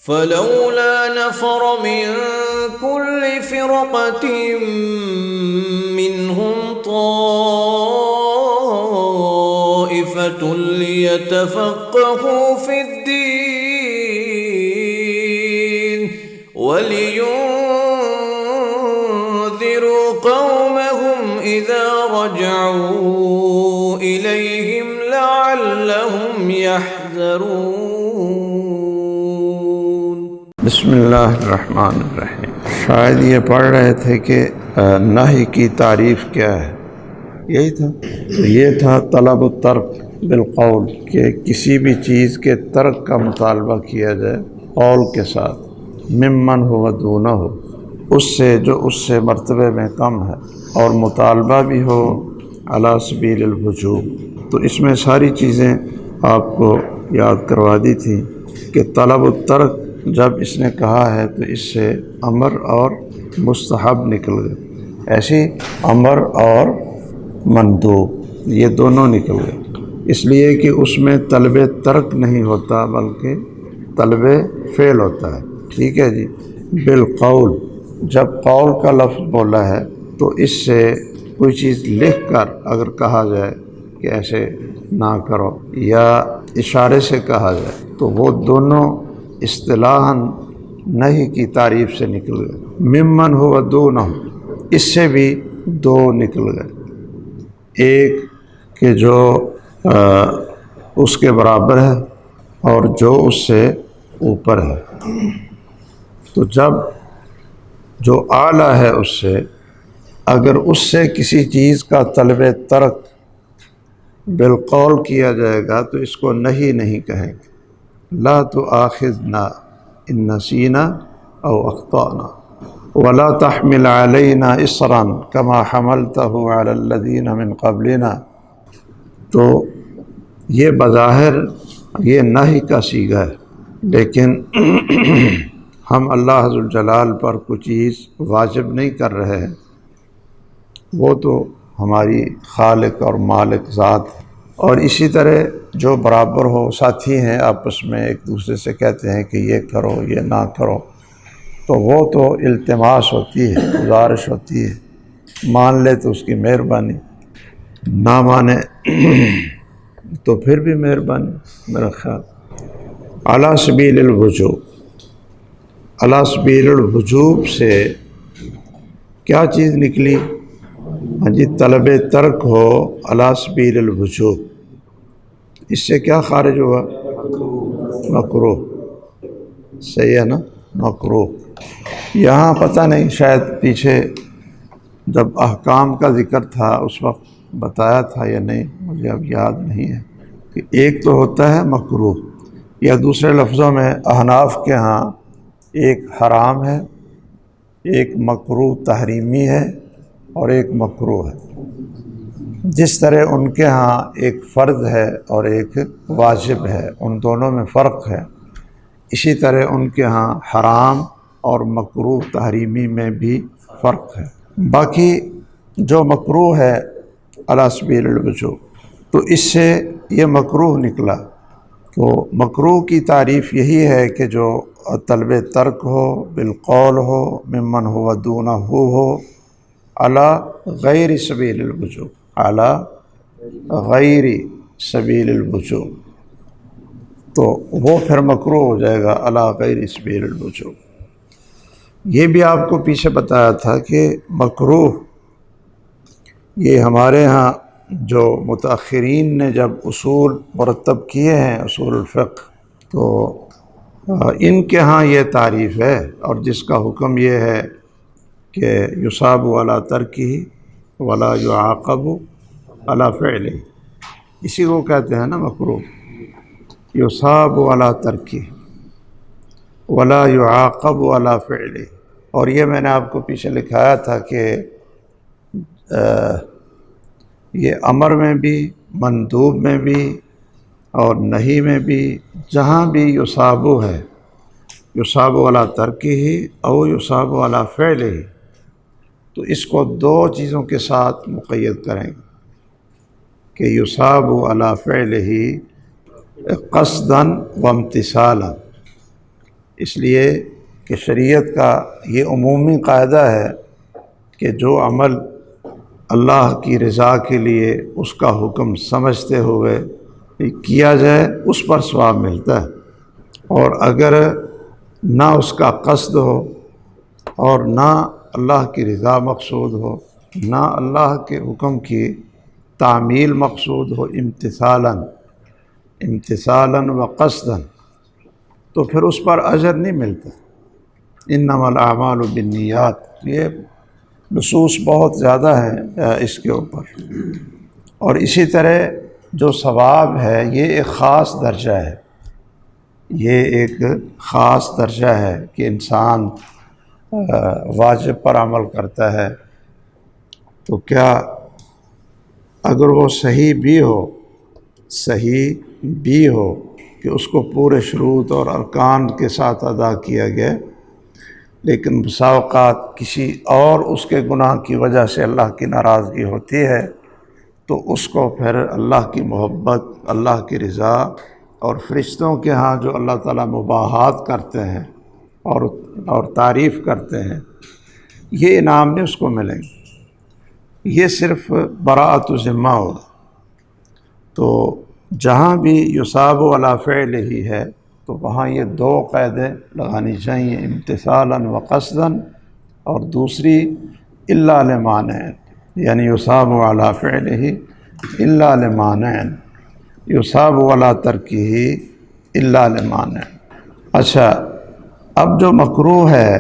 فلولا نفر من كل فرقة منهم طائفة ليتفقهوا في الدين ولينذروا قومهم إذا رجعوا إليهم لعلهم يحذرون۔ بسم اللہ الرحمن الرحیم۔ شاید یہ پڑھ رہے تھے کہ نہی کی تعریف کیا ہے، یہی تھا۔ یہ تھا طلب الترک بالقول، کہ کسی بھی چیز کے ترک کا مطالبہ کیا جائے قول کے ساتھ، ممن ہو دونہ ہو، اس سے جو اس سے مرتبے میں کم ہے، اور مطالبہ بھی ہو علی سبیل الوجوب۔ تو اس میں ساری چیزیں آپ کو یاد کروا دی تھی کہ طلب الترک جب اس نے کہا ہے تو اس سے امر اور مستحب نکل گئے، ایسی امر اور مندوب یہ دونوں نکل گئے، اس لیے کہ اس میں طلب ترک نہیں ہوتا بلکہ طلب فعل ہوتا ہے۔ ٹھیک ہے جی۔ بالقول، جب قول کا لفظ بولا ہے تو اس سے کوئی چیز لکھ کر اگر کہا جائے کہ ایسے نہ کرو، یا اشارے سے کہا جائے، تو وہ دونوں اصطلاحاً نہیں کی تعریف سے نکل گئے۔ ممن ہو دونہ، اس سے بھی دو نکل گئے، ایک کہ جو اس کے برابر ہے اور جو اس سے اوپر ہے۔ تو جب جو اعلیٰ ہے اس سے، اگر اس سے کسی چیز کا طلب ترک بالقول کیا جائے گا تو اس کو نہیں کہیں گے۔ لا تؤاخذنا ان نسینا او اخطأنا ولا تحمل علینا اصرا کما حملته علی الذین من قبلنا۔ تو یہ بظاہر یہ نہی کا صیغہ ہے، لیکن ہم اللہ عز الجلال پر کوئی چیز واجب نہیں کر رہے ہیں، وہ تو ہماری خالق اور مالک ذات ہے۔ اور اسی طرح جو برابر ہو، ساتھی ہیں آپس میں، ایک دوسرے سے کہتے ہیں کہ یہ کرو یہ نہ کرو، تو وہ تو التماس ہوتی ہے، گزارش ہوتی ہے، مان لے تو اس کی مہربانی، نہ مانے تو پھر بھی مہربانی میرا خیال۔ علی سبیل الوجوب، علی سبیل الوجوب سے کیا چیز نکلی؟ ہاں جی، طلب ترک ہو علی سبیل الوجوب، اس سے کیا خارج ہوا؟ مکروہ۔ صحیح ہے نا، مکروہ۔ یہاں پتہ نہیں، شاید پیچھے جب احکام کا ذکر تھا اس وقت بتایا تھا یا نہیں، مجھے اب یاد نہیں ہے، کہ ایک تو ہوتا ہے مکروہ، یا دوسرے لفظوں میں احناف کے ہاں ایک حرام ہے، ایک مکروہ تحریمی ہے، اور ایک مکروہ ہے۔ جس طرح ان کے ہاں ایک فرض ہے اور ایک واجب ہے، ان دونوں میں فرق ہے، اسی طرح ان کے ہاں حرام اور مکروہ تحریمی میں بھی فرق ہے۔ باقی جو مکروہ ہے علی سبیل الوجوب، تو اس سے یہ مکروہ نکلا۔ تو مکروہ کی تعریف یہی ہے کہ جو طلب ترک ہو، بالقول ہو، ممن ہو دونہ ہو، علی غیر سبیل الوجوب، علی غیر سبیل الوجوب، تو وہ پھر مکروہ ہو جائے گا علی غیر سبیل الوجوب۔ یہ بھی آپ کو پیچھے بتایا تھا کہ مکروہ یہ ہمارے ہاں جو متاخرین نے جب اصول مرتب کیے ہیں، اصول الفقہ، تو ان کے ہاں یہ تعریف ہے، اور جس کا حکم یہ ہے کہ یصاب علی ترکہ ولا یعاقب علی فعلہ، اسی کو کہتے ہیں نا مکروہ، یصاب علی ترکہ ولا یعاقب علی فعلہ۔ اور یہ میں نے آپ کو پیچھے لکھایا تھا کہ یہ امر میں بھی، مندوب میں بھی، اور نہی میں بھی، جہاں بھی یصاب ہے، یصاب علی ترکہ او یصاب علی فعلہ، تو اس کو دو چیزوں کے ساتھ مقید کریں گے کہ یصاب علی فعلہ قصداً و امتثالاً، اس لیے کہ شریعت کا یہ عمومی قاعدہ ہے کہ جو عمل اللہ کی رضا کے لیے اس کا حکم سمجھتے ہوئے کیا جائے اس پر ثواب ملتا ہے، اور اگر نہ اس کا قصد ہو اور نہ اللہ کی رضا مقصود ہو، نہ اللہ کے حکم کی تعمیل مقصود ہو امتثالاً و قصداً، تو پھر اس پر اجر نہیں ملتا۔ انما الاعمال بالنیات، یہ نصوص بہت زیادہ ہیں اس کے اوپر۔ اور اسی طرح جو ثواب ہے یہ ایک خاص درجہ ہے، یہ ایک خاص درجہ ہے کہ انسان واجب پر عمل کرتا ہے تو کیا اگر وہ صحیح بھی ہو کہ اس کو پورے شروط اور ارکان کے ساتھ ادا کیا گیا، لیکن بسا اوقات کسی اور اس کے گناہ کی وجہ سے اللہ کی ناراضگی ہوتی ہے، تو اس کو پھر اللہ کی محبت، اللہ کی رضا اور فرشتوں کے ہاں جو اللہ تعالیٰ مباحات کرتے ہیں اور تعریف کرتے ہیں، یہ انعام نہیں اس کو ملیں گے۔ یہ صرف براءت ذمہ ہوگا۔ تو جہاں بھی یصاب علی فعلہ ہی ہے تو وہاں یہ دو قیدیں لگانی چاہیے، امتثالاً و قصداً، اور دوسری الا لمانع، یعنی یصاب علی فعلہ الا لمانع، یصاب علی ترکہ الا لمانع۔ اچھا، اب جو مکروہ ہے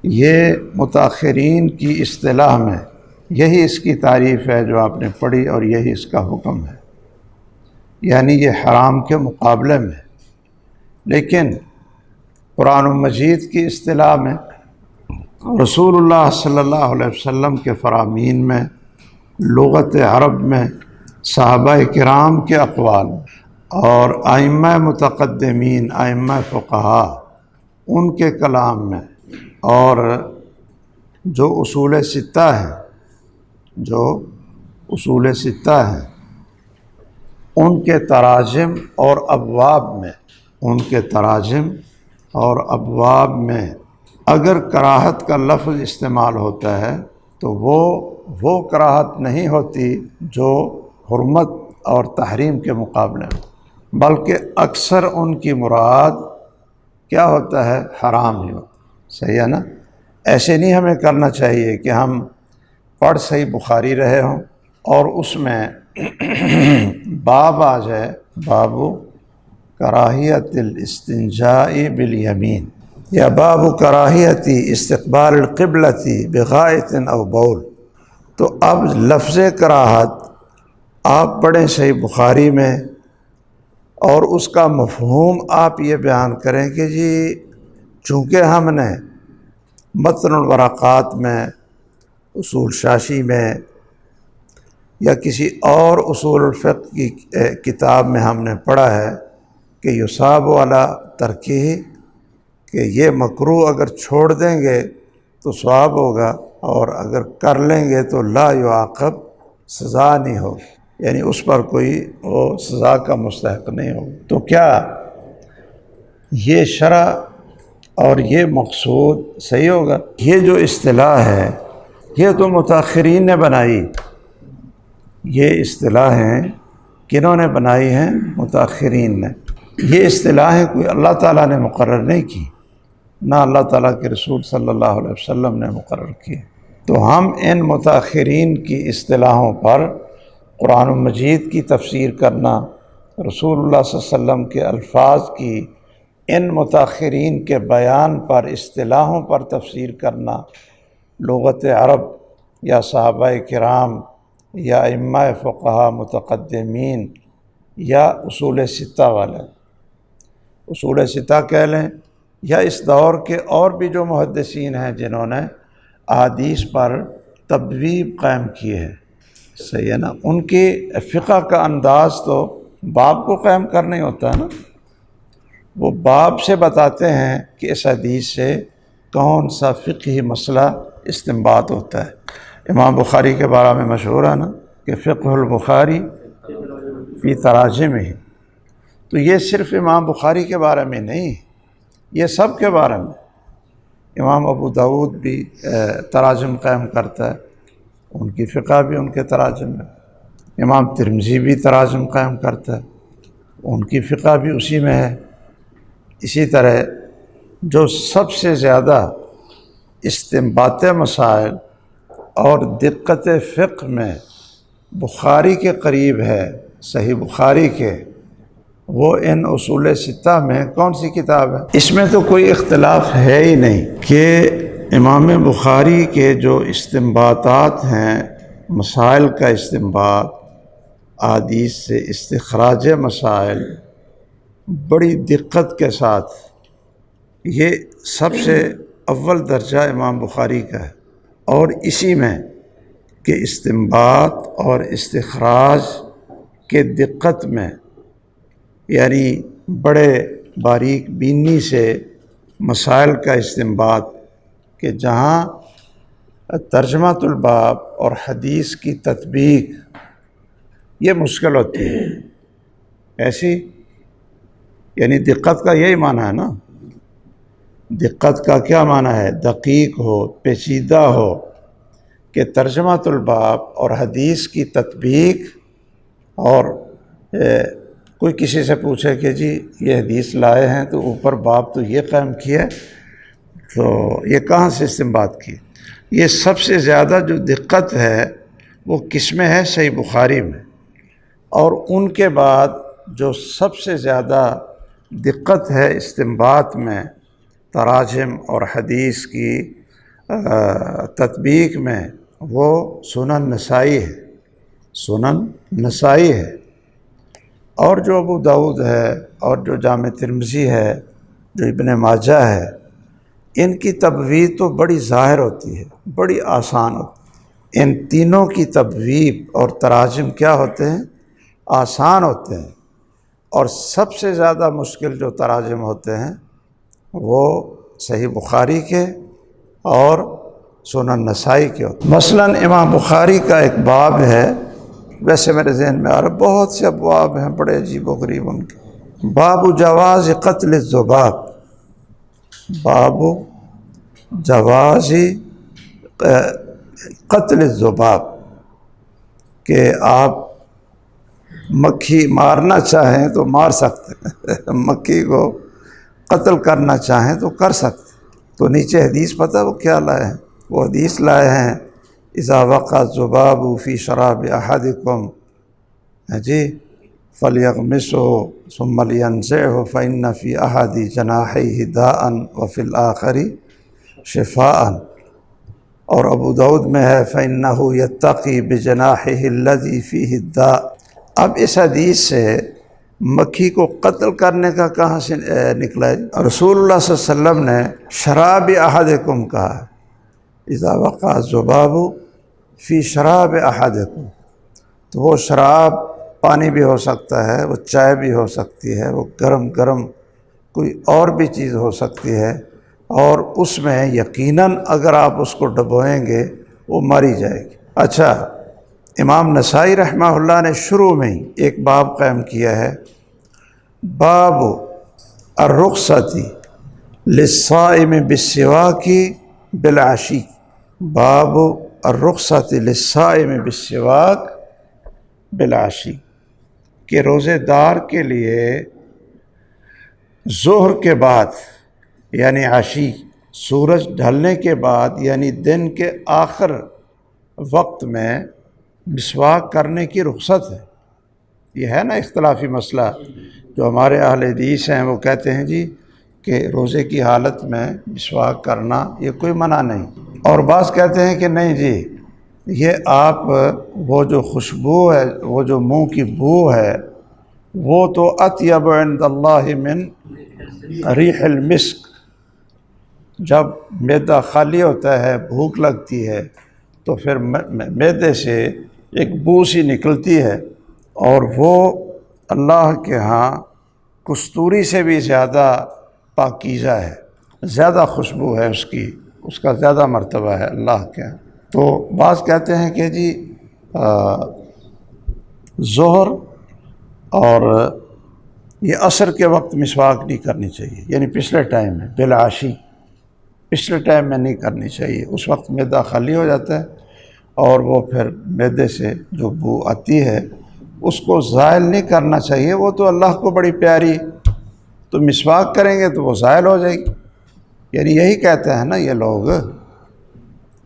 یہ متاخرین کی اصطلاح میں یہی اس کی تعریف ہے جو آپ نے پڑھی، اور یہی اس کا حکم ہے، یعنی یہ حرام کے مقابلے میں۔ لیکن قرآن مجید کی اصطلاح میں، رسول اللہ صلی اللہ علیہ وسلم کے فرامین میں، لغت عرب میں، صحابہ کرام کے اقوال اور ائمہ متقدمین، ائمہ فقہا، ان کے کلام میں، اور جو اصول ستہ ہیں ان کے تراجم اور ابواب میں اگر کراہت کا لفظ استعمال ہوتا ہے تو وہ کراہت نہیں ہوتی جو حرمت اور تحریم کے مقابلے میں، بلکہ اکثر ان کی مراد کیا ہوتا ہے؟ حرام ہی ہوتا ہے۔ صحیح ہے نا؟ ایسے نہیں ہمیں کرنا چاہیے کہ ہم پڑھ صحیح بخاری رہے ہوں اور اس میں باب آ جائے، باب کراہیت الاستنجاء بالیمین، یا باب کراہیت استقبال القبلۃ بغائط او بول، تو اب لفظ کراہت آپ پڑھیں صحیح بخاری میں اور اس کا مفہوم آپ یہ بیان کریں کہ جی چونکہ ہم نے متن الورقات میں، اصول شاشی میں، یا کسی اور اصول الفقہ کی کتاب میں ہم نے پڑھا ہے کہ یصاب علی ترکہ، کہ یہ مکروہ اگر چھوڑ دیں گے تو ثواب ہوگا، اور اگر کر لیں گے تو لا یعاقب، سزا نہیں ہوگی، یعنی اس پر کوئی وہ سزا کا مستحق نہیں ہوگا۔ تو کیا یہ شرع اور یہ مقصود صحیح ہوگا؟ یہ جو اصطلاح ہے یہ تو متاخرین نے بنائی، یہ اصطلاحیں کنہوں نے بنائی ہیں؟ متاخرین نے۔ یہ اصطلاحیں کوئی اللہ تعالیٰ نے مقرر نہیں کی، نہ اللہ تعالیٰ کے رسول صلی اللہ علیہ وسلم نے مقرر کی۔ تو ہم ان متاخرین کی اصطلاحوں پر قرآن مجید کی تفسیر کرنا، رسول اللہ صلی اللہ علیہ وسلم کے الفاظ کی ان متاخرین کے بیان پر، اصطلاحوں پر تفسیر کرنا، لغت عرب یا صحابہ کرام یا ائمہ فقہا متقدمین یا اصول ستہ والے، اصول ستہ کہہ لیں، یا اس دور کے اور بھی جو محدثین ہیں جنہوں نے احادیث پر تبویب قائم کی ہے، صحیح ہے نا؟ ان کے فقہ کا انداز تو باب کو قائم کرنا ہی ہوتا ہے نا، وہ باب سے بتاتے ہیں کہ اس حدیث سے کون سا فقہی مسئلہ استنباط ہوتا ہے۔ امام بخاری کے بارے میں مشہور ہے نا کہ فقہ البخاری فی تراجمہ، تو یہ صرف امام بخاری کے بارے میں نہیں، یہ سب کے بارے میں امام ابو داود بھی تراجم قائم کرتا ہے، ان کی فقہ بھی ان کے تراجم میں، امام ترمذی بھی تراجم قائم کرتا ہے، ان کی فقہ بھی اسی میں ہے۔ اسی طرح جو سب سے زیادہ استنباط مسائل اور دقت فقہ میں بخاری کے قریب ہے، صحیح بخاری کے، وہ ان اصول ستہ میں کون سی کتاب ہے؟ اس میں تو کوئی اختلاف ہے ہی نہیں کہ امام بخاری کے جو استنباطات ہیں، مسائل کا استنباط، احادیث سے استخراج مسائل، بڑی دقت کے ساتھ، یہ سب سے اول درجہ امام بخاری کا ہے۔ اور اسی میں کہ استنباط اور استخراج کے دقت میں، یعنی بڑے باریک بینی سے مسائل کا استنباط، کہ جہاں ترجمۃ الباب اور حدیث کی تطبیق یہ مشکل ہوتی ہے، ایسی یعنی دقت کا یہی معنی ہے نا، دقت کا کیا معنی ہے؟ دقیق ہو، پیچیدہ ہو، کہ ترجمۃ الباب اور حدیث کی تطبیق، اور کوئی کسی سے پوچھے کہ جی یہ حدیث لائے ہیں تو اوپر باب تو یہ قائم کیا، تو یہ کہاں سے استنباط کی؟ یہ سب سے زیادہ جو دقت ہے وہ کس میں ہے؟ صحیح بخاری میں۔ اور ان کے بعد جو سب سے زیادہ دقت ہے استنباط میں، تراجم اور حدیث کی تطبیق میں، وہ سنن نسائی ہے، سنن نسائی ہے۔ اور جو ابو داود ہے اور جو جامع ترمذی ہے، جو ابن ماجہ ہے، ان کی تبویب تو بڑی ظاہر ہوتی ہے، بڑی آسان ہوتی ہے۔ ان تینوں کی تبویب اور تراجم کیا ہوتے ہیں؟ آسان ہوتے ہیں۔ اور سب سے زیادہ مشکل جو تراجم ہوتے ہیں وہ صحیح بخاری کے اور سنن نسائی کے ہوتے ہیں۔ مثلاً امام بخاری کا ایک باب ہے، ویسے میرے ذہن میں آ رہا، بہت سے ابواب ہیں بڑے عجیب و غریب ان کے۔ باب جواز قتل الذباب، باب جواز قتل الذباب، کہ آپ مکھی مارنا چاہیں تو مار سکتے ہیں، مکھی کو قتل کرنا چاہیں تو کر سکتے۔ تو نیچے حدیث پتہ وہ کیا لائے ہیں؟ وہ حدیث لائے ہیں اذا وقع الذباب فی شراب احدکم جی فلیغمسہ ثم لینزعہ فإن فی احد جناحیہ داء وفی الآخر شفاء۔ اور ابو داود میں ہے فإنہ یتقی بجناحہ الذی فیہ الداء۔ اب اس حدیث سے مکھی کو قتل کرنے کا کہاں سے نکلا ہے؟ رسول اللہ صلی اللہ علیہ وسلم نے شراب احدکم کہا، اذا وقع الذباب فی شراب احدکم، تو وہ شراب پانی بھی ہو سکتا ہے، وہ چائے بھی ہو سکتی ہے، وہ گرم گرم کوئی اور بھی چیز ہو سکتی ہے، اور اس میں یقیناً اگر آپ اس کو ڈبوئیں گے وہ ماری جائے گی۔ اچھا، امام نسائی رحمہ اللہ نے شروع میں ہی ایک باب قائم کیا ہے، باب الرخصۃ للصائم بالسواک بالعشی، باب الرخصۃ للصائم بالسواک بالعشی، کہ روزے دار کے لیے ظہر کے بعد یعنی عشی، سورج ڈھلنے کے بعد یعنی دن کے آخر وقت میں مسواک کرنے کی رخصت ہے۔ یہ ہے نا اختلافی مسئلہ، جو ہمارے اہل حدیث ہیں وہ کہتے ہیں جی کہ روزے کی حالت میں مسواک کرنا یہ کوئی منع نہیں، اور بعض کہتے ہیں کہ نہیں جی یہ آپ وہ جو خوشبو ہے، وہ جو منہ کی بو ہے، وہ تو اطیب عند اللہ من ریح المسک۔ جب معدہ خالی ہوتا ہے، بھوک لگتی ہے، تو پھر معدے سے ایک بو سی نکلتی ہے، اور وہ اللہ کے ہاں کستوری سے بھی زیادہ پاکیزہ ہے، زیادہ خوشبو ہے اس کی، اس کا زیادہ مرتبہ ہے اللہ کے ہاں۔ تو بعض کہتے ہیں کہ جی ظہر اور یہ عصر کے وقت مسواک نہیں کرنی چاہیے، یعنی پچھلے ٹائم میں، بالعشی، پچھلے ٹائم میں نہیں کرنی چاہیے، اس وقت معدہ خالی ہو جاتا ہے اور وہ پھر معدے سے جو بو آتی ہے اس کو زائل نہیں کرنا چاہیے، وہ تو اللہ کو بڑی پیاری، تو مسواک کریں گے تو وہ زائل ہو جائے گی، یعنی یہی کہتے ہیں نا یہ لوگ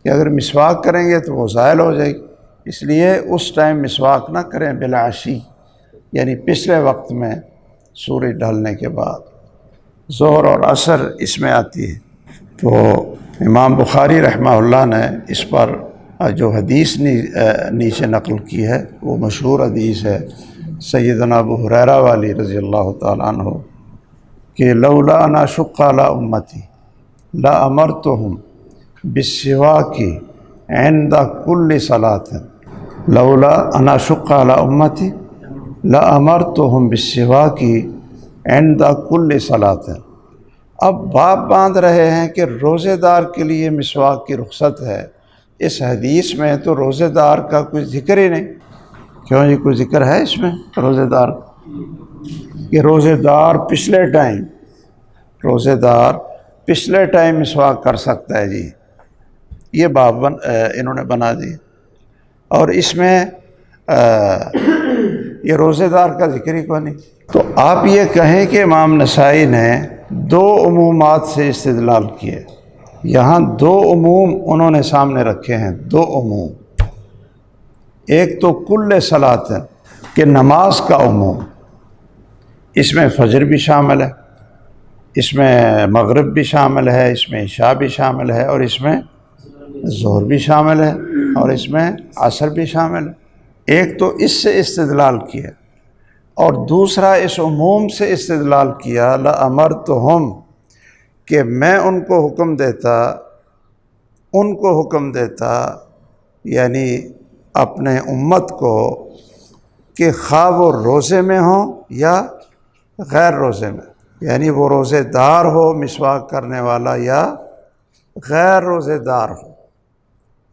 کہ اگر مسواک کریں گے تو وہ زائل ہو جائے گی، اس لیے اس ٹائم مسواک نہ کریں بالعشی، یعنی پچھلے وقت میں سورج ڈھلنے کے بعد، ظہر اور عصر اس میں آتی ہے۔ تو امام بخاری رحمہ اللہ نے اس پر جو حدیث نیچے نقل کی ہے وہ مشہور حدیث ہے سیدنا ابو ہریرہ والی رضی اللہ تعالیٰ عنہ کہ لولا ان اشق علی امتی لامرتهم بالسواک عند كل صلاة، لولا ان اشق علی امتی لامرتهم بالسواک عند كل صلاة۔ اب باب باندھ رہے ہیں کہ روزے دار کے لیے مسواک کی رخصت ہے، اس حدیث میں تو روزے دار کا کوئی ذکر ہی نہیں، کیوں جی کوئی ذکر ہے اس میں روزے دار کہ روزے دار پچھلے ٹائم مسواک کر سکتا ہے، جی یہ باب انہوں نے بنا دی، اور اس میں یہ روزے دار کا ذکر ہی کوئی نہیں۔ تو آپ یہ کہیں کہ امام نسائی نے دو عمومات سے استدلال کیے، یہاں دو عموم انہوں نے سامنے رکھے ہیں، دو عموم، ایک تو کل صلاۃ کہ نماز کا عموم، اس میں فجر بھی شامل ہے، اس میں مغرب بھی شامل ہے، اس میں عشاء بھی شامل ہے، اور اس میں ظہر بھی شامل ہے، اور اس میں عصر بھی شامل ہے۔ ایک تو اس سے استدلال کیا، اور دوسرا اس عموم سے استدلال کیا لَأَمَرْتُهُمْ کہ میں ان کو حکم دیتا یعنی اپنے امت کو کہ خواہ وہ روزے میں ہوں یا غیر روزے میں، یعنی وہ روزے دار ہو مسواک کرنے والا یا غیر روزے دار ہو،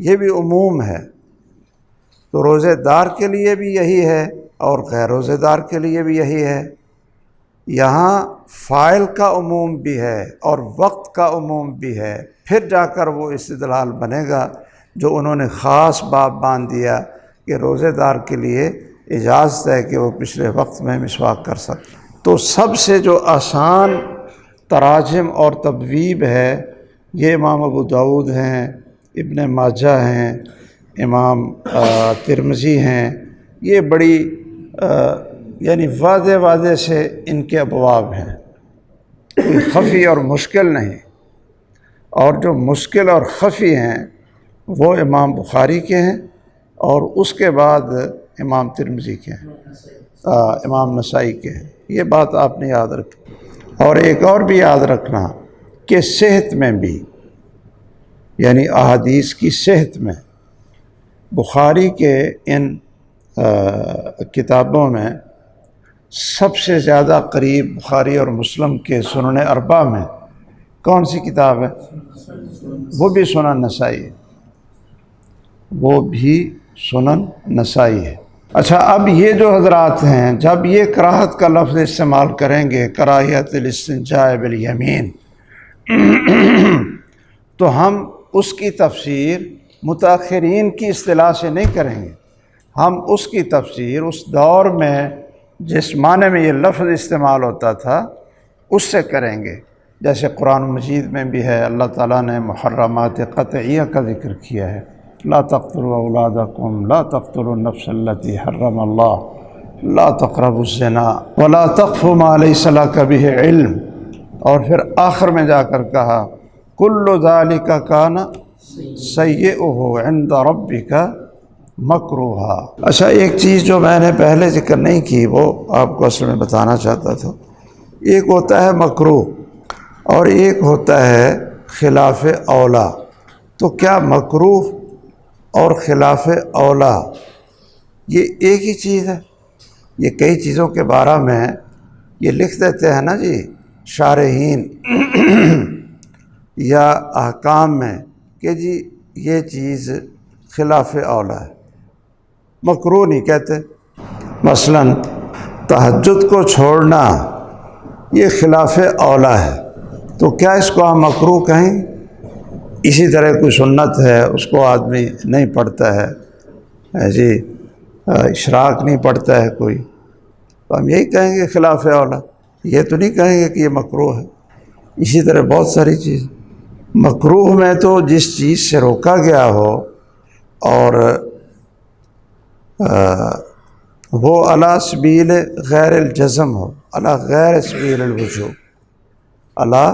یہ بھی عموم ہے۔ تو روزے دار کے لیے بھی یہی ہے اور غیر روزے دار کے لیے بھی یہی ہے۔ یہاں فاعل کا عموم بھی ہے اور وقت کا عموم بھی ہے، پھر جا کر وہ استدلال بنے گا جو انہوں نے خاص باب باندھ دیا کہ روزے دار کے لیے اجازت ہے کہ وہ پچھلے وقت میں مسواک کر سکتے۔ تو سب سے جو آسان تراجم اور تبویب ہے یہ امام ابو داؤد ہیں، ابن ماجہ ہیں، امام ترمذی ہیں، یہ بڑی یعنی واضح سے ان کے ابواب ہیں، کوئی خفی اور مشکل نہیں، اور جو مشکل اور خفی ہیں وہ امام بخاری کے ہیں اور اس کے بعد امام ترمذی کے ہیں، امام نسائی کے ہیں، یہ بات آپ نے یاد رکھی۔ اور ایک اور بھی یاد رکھنا کہ صحت میں بھی، یعنی احادیث کی صحت میں، بخاری کے ان کتابوں میں سب سے زیادہ قریب بخاری اور مسلم کے سنن اربع میں کون سی کتاب ہے؟ وہ بھی سنن نسائی ہے، وہ بھی سنن نسائی ہے۔ اچھا، اب یہ جو حضرات ہیں جب یہ کراہت کا لفظ استعمال کریں گے، کراہیت الاستنجاء بالیمین، تو ہم اس کی تفسیر متاخرین کی اصطلاح سے نہیں کریں گے، ہم اس کی تفسیر اس دور میں جس معنی میں یہ لفظ استعمال ہوتا تھا اس سے کریں گے۔ جیسے قرآن مجید میں بھی ہے، اللہ تعالیٰ نے محرمات قطعیہ کا ذکر کیا ہے، لا تقتلوا اولادکم لا تقتلوا النفس التي حرم اللہ لا تقربوا الزنا ولا تقف ما لیس لک بہ علم، اور پھر آخر میں جا کر کہا کل ذالک کان سیئہ عند ربک مکروہا۔ اچھا، ایک چیز جو میں نے پہلے ذکر نہیں کی وہ آپ کو اصل میں بتانا چاہتا تھا، ایک ہوتا ہے مکروہ اور ایک ہوتا ہے خلاف اولا۔ تو کیا مکروہ اور خلاف اولا یہ ایک ہی چیز ہے؟ یہ کئی چیزوں کے بارے میں یہ لکھ دیتے ہیں نا جی شارحین یا احکام میں کہ جی یہ چیز خلاف اولا ہے، مکروہ نہیں کہتے۔ مثلا تہجد کو چھوڑنا یہ خلاف اولا ہے، تو کیا اس کو ہم مکروہ کہیں؟ اسی طرح کوئی سنت ہے اس کو آدمی نہیں پڑھتا ہے جی، اشراق نہیں پڑھتا ہے کوئی، تو ہم یہی کہیں گے خلاف اولا، یہ تو نہیں کہیں گے کہ یہ مکروہ ہے۔ اسی طرح بہت ساری چیز مکروہ میں تو جس چیز سے روکا گیا ہو اور وہ علی سبیل غیر الجزم ہو، علی غیر سبیل الوجوب، علی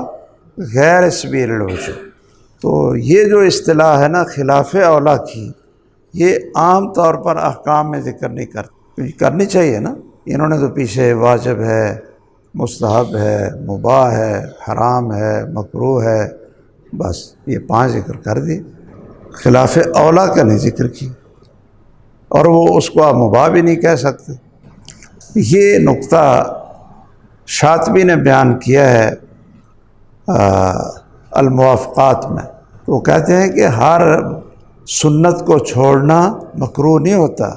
غیر سبیل الوجوب، تو یہ جو اصطلاح ہے نا خلاف اولا کی، یہ عام طور پر احکام میں ذکر نہیں کرنی چاہیے نا۔ انہوں نے تو پیچھے واجب ہے، مستحب ہے، مباح ہے، حرام ہے، مکروہ ہے، بس یہ 5 ذکر کر دی، خلاف اولا کا نہیں ذکر کی، اور وہ اس کو آپ مباح بھی نہیں کہہ سکتے۔ یہ نقطہ شاطبی نے بیان کیا ہے الموافقات میں، تو وہ کہتے ہیں کہ ہر سنت کو چھوڑنا مکروہ نہیں ہوتا،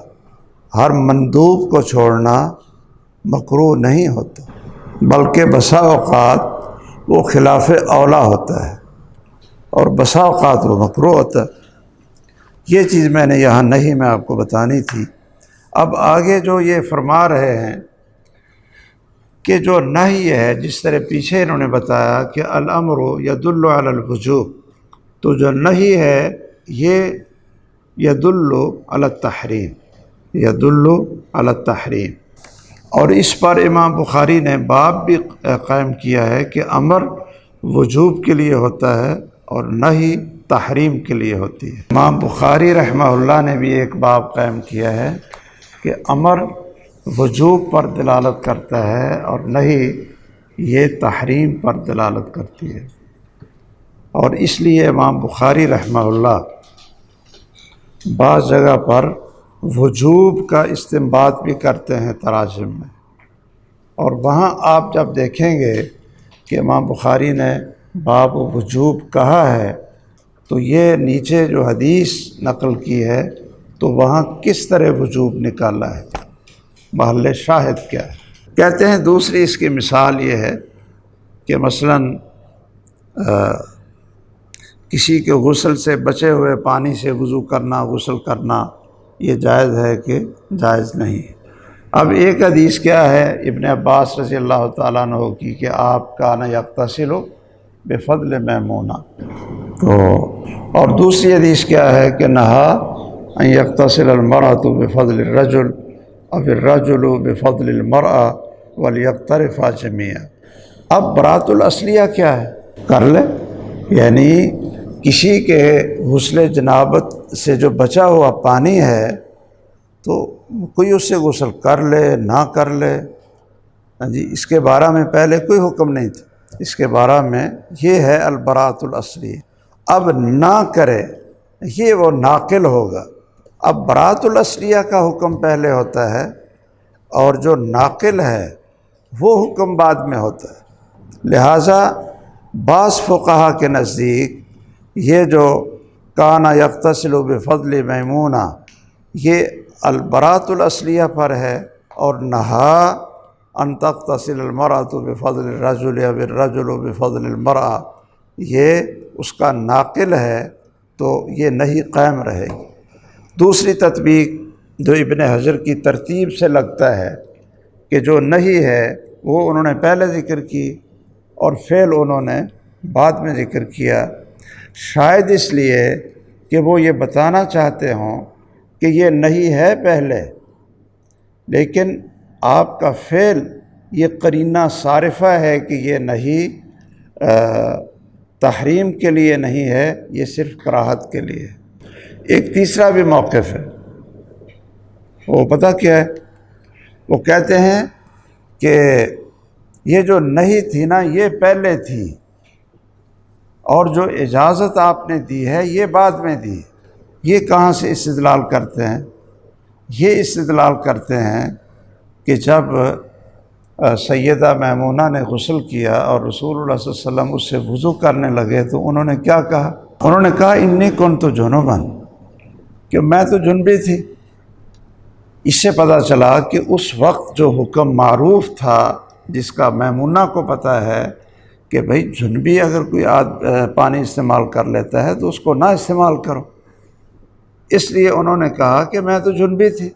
ہر مندوب کو چھوڑنا مکروہ نہیں ہوتا، بلکہ بسا اوقات وہ خلاف اولا ہوتا ہے اور بسا اوقات وہ مکروہ ہوتا ہے۔ یہ چیز میں نے یہاں نہیں میں آپ کو بتانی تھی۔ اب آگے جو یہ فرما رہے ہیں کہ جو نہی ہے، جس طرح پیچھے انہوں نے بتایا کہ الامر یدل علی الوجوب، تو جو نہی ہے یہ یدل علی التحریم، یدل علی التحریم، اور اس پر امام بخاری نے باب بھی قائم کیا ہے کہ امر وجوب کے لیے ہوتا ہے اور نہی تحریم کے لیے ہوتی ہے۔ امام بخاری رحمہ اللہ نے بھی ایک باب قائم کیا ہے کہ امر وجوب پر دلالت کرتا ہے اور نہی یہ تحریم پر دلالت کرتی ہے، اور اس لیے امام بخاری رحمہ اللہ بعض جگہ پر وجوب کا استنباط بھی کرتے ہیں تراجم میں، اور وہاں آپ جب دیکھیں گے کہ امام بخاری نے باب وجوب کہا ہے تو یہ نیچے جو حدیث نقل کی ہے تو وہاں کس طرح وجوب نکالا ہے، محل شاہد کیا ہے۔ کہتے ہیں دوسری اس کی مثال یہ ہے کہ مثلاً کسی کے غسل سے بچے ہوئے پانی سے وضو کرنا، غسل کرنا، یہ جائز ہے کہ جائز نہیں۔ اب ایک حدیث کیا ہے ابن عباس رضی اللہ تعالیٰ عنہ کی کہ آپ کان یغتسل بفضل میمونہ، تو اور دوسری حدیث کیا ہے کہ نہا ان یغتسل المرأة بفضل الرجل اور الرجل بفضل المرأة ولیقترفا جمیعا۔ اب برات الاصلیہ کیا ہے؟ کر لے، یعنی کسی کے غسل جنابت سے جو بچا ہوا پانی ہے تو کوئی اس سے غسل کر لے نہ کر لے، جی اس کے بارے میں پہلے کوئی حکم نہیں تھا، اس کے بارے میں یہ ہے البراۃ الاصلی۔ اب نہ کرے یہ وہ ناقل ہوگا، اب براۃ الاصلیہ کا حکم پہلے ہوتا ہے اور جو ناقل ہے وہ حکم بعد میں ہوتا ہے۔ لہٰذا بعض فقہا کے نزدیک یہ جو کان یغتسل بفضل میمونہ یہ البراۃ الاصلیہ پر ہے، اور نہا ان تغتسل المرأة بفضل الرجل یا الرجل بفضل المرأة یہ اس کا ناقل ہے، تو یہ نہیں قائم رہے گی۔ دوسری تطبیق جو ابن حجر کی ترتیب سے لگتا ہے کہ جو نہیں ہے وہ انہوں نے پہلے ذکر کی اور فعل انہوں نے بعد میں ذکر کیا، شاید اس لیے کہ وہ یہ بتانا چاہتے ہوں کہ یہ نہیں ہے پہلے، لیکن آپ کا فعل یہ قرینہ صارفہ ہے کہ یہ نہیں تحریم کے لیے نہیں ہے، یہ صرف کراہت کے لیے۔ ایک تیسرا بھی موقف ہے، وہ پتہ کیا ہے؟ وہ کہتے ہیں کہ یہ جو نہیں تھی نا یہ پہلے تھی، اور جو اجازت آپ نے دی ہے یہ بعد میں دی۔ یہ کہاں سے استدلال کرتے ہیں؟ یہ استدلال کرتے ہیں کہ جب سیدہ میمونہ نے غسل کیا اور رسول اللہ صلی اللہ علیہ وسلم اس سے وضو کرنے لگے تو انہوں نے کیا کہا؟ انہوں نے کہا انی کنت جنبا، کہ میں تو جنبی تھی۔ اس سے پتہ چلا کہ اس وقت جو حکم معروف تھا جس کا میمونہ کو پتہ ہے کہ بھئی جنبی اگر کوئی پانی استعمال کر لیتا ہے تو اس کو نہ استعمال کرو، اس لیے انہوں نے کہا کہ میں تو جنبی تھی۔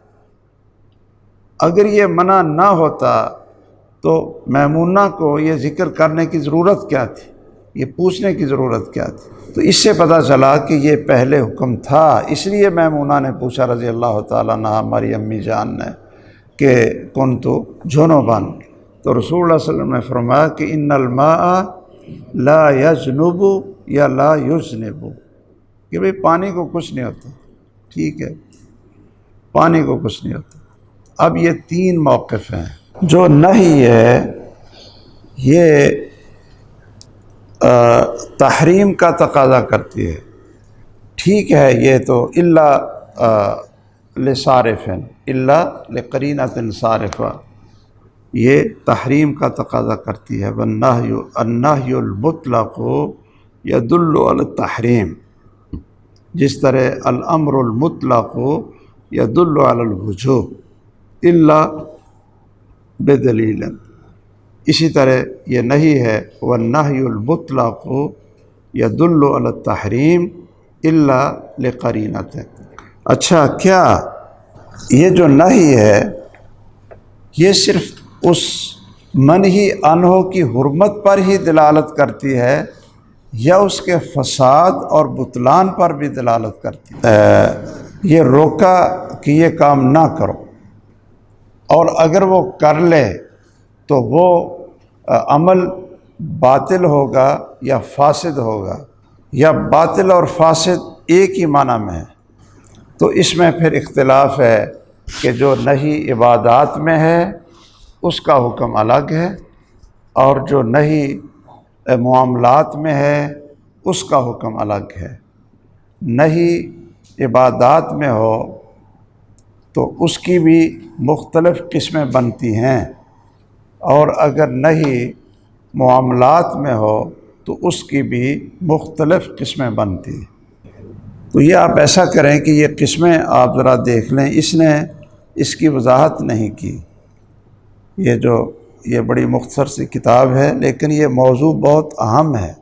اگر یہ منع نہ ہوتا تو میمونہ کو یہ ذکر کرنے کی ضرورت کیا تھی، یہ پوچھنے کی ضرورت کیا تھی؟ تو اس سے پتہ چلا کہ یہ پہلے حکم تھا، اس لیے میمونہ نے پوچھا رضی اللہ تعالیٰ عنہ، ہماری امی جان نے، کہ کنت جنبا، تو رسول اللہ صلی اللہ علیہ وسلم نے فرمایا کہ ان الماء لا یجنب یا لا یذنب، کہ بھئی پانی کو کچھ نہیں ہوتا، ٹھیک ہے، پانی کو کچھ نہیں ہوتا۔ اب یہ 3 موقف ہیں۔ جو نہی ہے یہ تحریم کا تقاضا کرتی ہے، ٹھیک ہے، یہ تو الا لصارف الا لقرینۃ صارفہ، یہ تحریم کا تقاضا کرتی ہے۔ النہی المطلق یدل علی التحریم، جس طرح الامر المطلق یدل علی الوجوب الا بدلیل، اسی طرح یہ نہیں ہے والنہی المطلق یدل علی التحریم الا لقرینۃ۔ اچھا، کیا یہ جو نہی ہے یہ صرف اس منہی عنہ کی حرمت پر ہی دلالت کرتی ہے یا اس کے فساد اور بطلان پر بھی دلالت کرتی ہے؟ یہ روکا کہ یہ کام نہ کرو، اور اگر وہ کر لے تو وہ عمل باطل ہوگا یا فاسد ہوگا، یا باطل اور فاسد ایک ہی معنی میں ہے؟ تو اس میں پھر اختلاف ہے کہ جو نہی عبادات میں ہے اس کا حکم الگ ہے، اور جو نہی معاملات میں ہے اس کا حکم الگ ہے۔ نہی عبادات میں ہو تو اس کی بھی مختلف قسمیں بنتی ہیں، اور اگر نہی معاملات میں ہو تو اس کی بھی مختلف قسمیں بنتی ہیں۔ تو یہ آپ ایسا کریں کہ یہ قسمیں آپ ذرا دیکھ لیں، اس نے اس کی وضاحت نہیں کی۔ یہ بڑی مختصر سی کتاب ہے، لیکن یہ موضوع بہت اہم ہے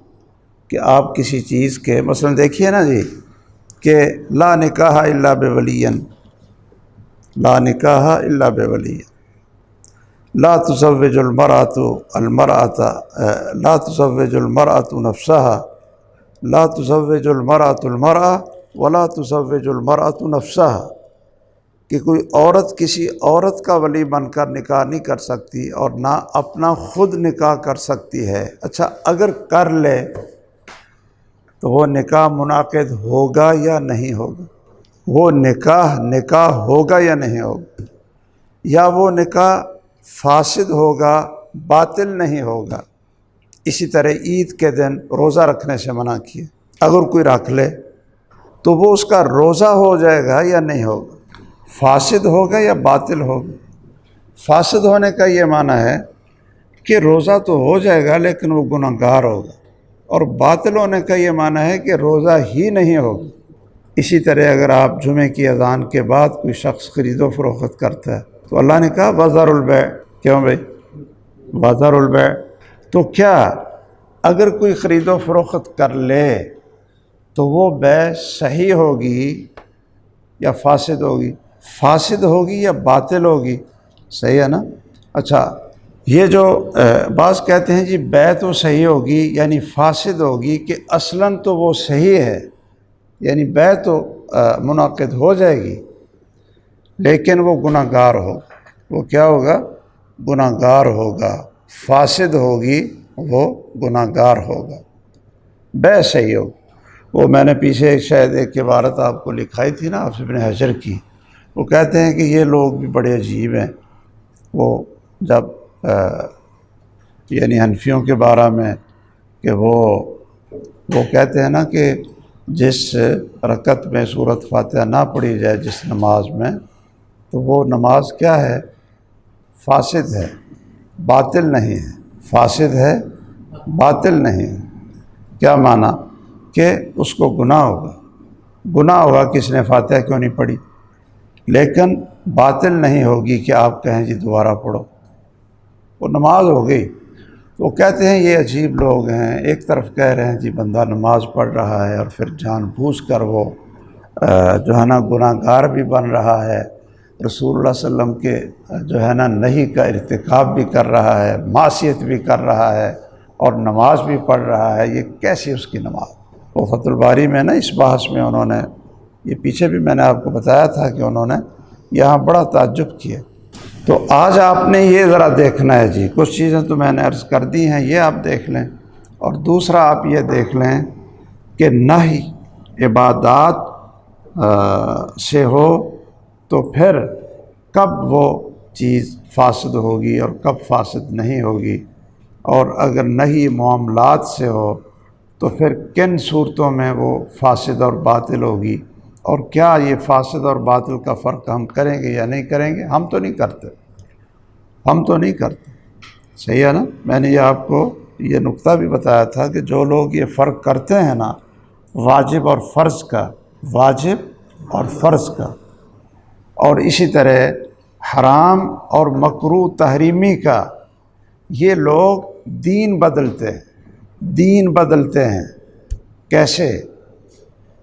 کہ آپ کسی چیز کے مثلا دیکھیے نا جی، کہ لا نکاح الا بولی، لا نکاح الا بولی، لا تزوج لا تزوج المرأة نفسها، لا تزوج المرأة المرأة ولا تزوج المرأة نفسها، کہ کوئی عورت کسی عورت کا ولی بن کر نکاح نہیں کر سکتی اور نہ اپنا خود نکاح کر سکتی ہے۔ اچھا، اگر کر لے تو وہ نکاح منعقد ہوگا یا نہیں ہوگا؟ وہ نکاح ہوگا یا نہیں ہوگا؟ یا وہ نکاح فاسد ہوگا، باطل نہیں ہوگا؟ اسی طرح عید کے دن روزہ رکھنے سے منع کیے، اگر کوئی رکھ لے تو وہ اس کا روزہ ہو جائے گا یا نہیں ہوگا؟ فاسد ہوگا یا باطل ہوگا؟ فاسد ہونے کا یہ معنی ہے کہ روزہ تو ہو جائے گا لیکن وہ گنہگار ہوگا، اور باطل ہونے کا یہ معنی ہے کہ روزہ ہی نہیں ہوگا۔ اسی طرح اگر آپ جمعے کی اذان کے بعد کوئی شخص خرید و فروخت کرتا ہے تو اللہ نے کہا وذر البیع، کیوں بھائی وذر البیع؟ تو کیا اگر کوئی خرید و فروخت کر لے تو وہ بیع صحیح ہوگی یا فاسد ہوگی؟ فاسد ہوگی یا باطل ہوگی؟ صحیح ہے نا؟ اچھا، یہ جو بعض کہتے ہیں جی بیع تو صحیح ہوگی یعنی فاسد ہوگی، کہ اصلاً تو وہ صحیح ہے، یعنی بیع تو منعقد ہو جائے گی لیکن وہ گنہگار ہو، وہ کیا ہوگا؟ گنہگار ہوگا، فاسد ہوگی، وہ گنہگار ہوگا، بیع صحیح ہوگی۔ وہ میں نے پیچھے شاید ایک عبارت آپ کو لکھائی تھی نا حافظ ابن حجر کی، وہ کہتے ہیں کہ یہ لوگ بھی بڑے عجیب ہیں، وہ جب یعنی حنفیوں کے بارے میں کہ وہ کہتے ہیں نا کہ جس رکعت میں سورۃ فاتحہ نہ پڑھی جائے جس نماز میں، تو وہ نماز کیا ہے؟ فاسد ہے، باطل نہیں ہے، فاسد ہے، باطل نہیں ہے۔ کیا معنی؟ کہ اس کو گناہ ہوگا کہ اس نے فاتحہ کیوں نہیں پڑھی، لیکن باطل نہیں ہوگی کہ آپ کہیں جی دوبارہ پڑھو۔ وہ نماز ہو گئی۔ تو کہتے ہیں یہ عجیب لوگ ہیں، ایک طرف کہہ رہے ہیں جی بندہ نماز پڑھ رہا ہے اور پھر جان بوجھ کر وہ جو ہے نا گناہ گار بھی بن رہا ہے، رسول اللہ صلی اللہ علیہ وسلم کے جو ہے نا نہی کا ارتکاب بھی کر رہا ہے، معصیت بھی کر رہا ہے اور نماز بھی پڑھ رہا ہے، یہ کیسی اس کی نماز؟ وہ فتح الباری میں نا اس بحث میں انہوں نے، یہ پیچھے بھی میں نے آپ کو بتایا تھا کہ انہوں نے یہاں بڑا تعجب کیا۔ تو آج آپ نے یہ ذرا دیکھنا ہے جی، کچھ چیزیں تو میں نے عرض کر دی ہیں، یہ آپ دیکھ لیں، اور دوسرا آپ یہ دیکھ لیں کہ نہی عبادات سے ہو تو پھر کب وہ چیز فاسد ہوگی اور کب فاسد نہیں ہوگی، اور اگر نہی معاملات سے ہو تو پھر کن صورتوں میں وہ فاسد اور باطل ہوگی، اور کیا یہ فاسد اور باطل کا فرق ہم کریں گے یا نہیں کریں گے؟ ہم تو نہیں کرتے، صحیح ہے نا؟ میں نے یہ آپ کو یہ نقطہ بھی بتایا تھا کہ جو لوگ یہ فرق کرتے ہیں نا واجب اور فرض کا، اور اسی طرح حرام اور مکروہ تحریمی کا، یہ لوگ دین بدلتے ہیں۔ کیسے؟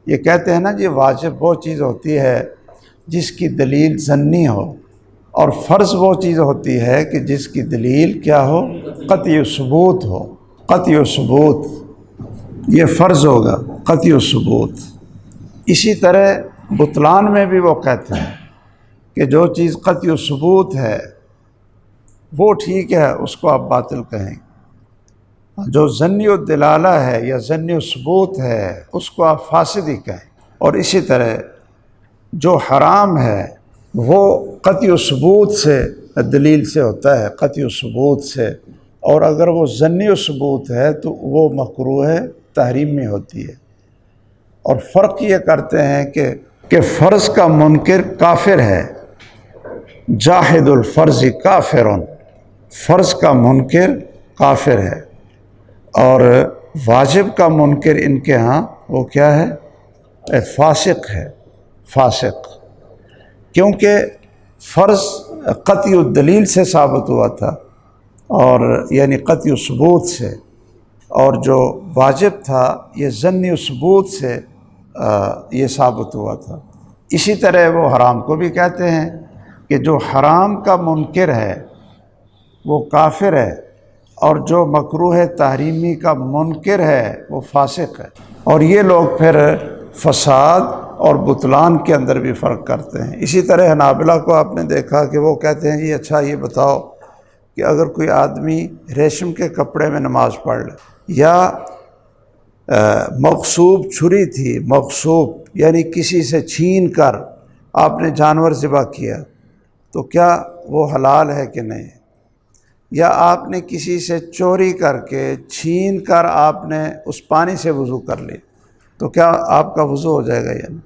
یہ کہتے ہیں نا جی واجب وہ چیز ہوتی ہے جس کی دلیل ظنی ہو، اور فرض وہ چیز ہوتی ہے کہ جس کی دلیل کیا ہو؟ قطعی ثبوت ہو۔ قطعی ثبوت یہ فرض ہوگا، قطعی ثبوت۔ اسی طرح بطلان میں بھی وہ کہتے ہیں کہ جو چیز قطعی ثبوت ہے وہ ٹھیک ہے، اس کو آپ باطل کہیں، جو ظنی الدلالہ ہے یا ظنی ثبوت ہے اس کو آپ فاسد ہی کہیں۔ اور اسی طرح جو حرام ہے وہ قطعی ثبوت سے، دلیل سے ہوتا ہے، قطعی ثبوت سے، اور اگر وہ ظنی ثبوت ہے تو وہ مکروہ تحریم میں ہوتی ہے۔ اور فرق یہ کرتے ہیں کہ فرض کا منکر کافر ہے، جاحد الفرض کافرن، فرض کا منکر کافر ہے، اور واجب کا منکر ان کے ہاں وہ کیا ہے؟ فاسق ہے، فاسق، کیونکہ فرض قطعی الدلیل سے ثابت ہوا تھا، اور یعنی قطعی ثبوت سے، اور جو واجب تھا یہ ظنی ثبوت سے یہ ثابت ہوا تھا۔ اسی طرح وہ حرام کو بھی کہتے ہیں کہ جو حرام کا منکر ہے وہ کافر ہے، اور جو مکروہ تحریمی کا منکر ہے وہ فاسق ہے۔ اور یہ لوگ پھر فساد اور بطلان کے اندر بھی فرق کرتے ہیں۔ اسی طرح حنابلہ کو آپ نے دیکھا کہ وہ کہتے ہیں یہ اچھا یہ بتاؤ کہ اگر کوئی آدمی ریشم کے کپڑے میں نماز پڑھ لے، یا مغصوب چھری تھی، مغصوب یعنی کسی سے چھین کر آپ نے جانور ذبح کیا، تو کیا وہ حلال ہے کہ نہیں؟ یا آپ نے کسی سے چوری کر کے چھین کر آپ نے اس پانی سے وضو کر لی، تو کیا آپ کا وضو ہو جائے گا یا نہیں؟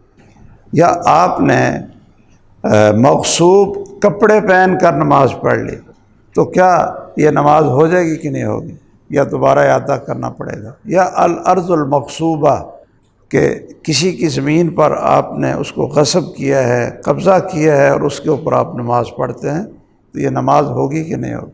یا آپ نے مغصوب کپڑے پہن کر نماز پڑھ لی، تو کیا یہ نماز ہو جائے گی کہ نہیں ہوگی، یا دوبارہ اعادہ کرنا پڑے گا؟ یا الارض المغصوبہ، کہ کسی کی زمین پر آپ نے اس کو غصب کیا ہے، قبضہ کیا ہے، اور اس کے اوپر آپ نماز پڑھتے ہیں، تو یہ نماز ہوگی کہ نہیں ہوگی؟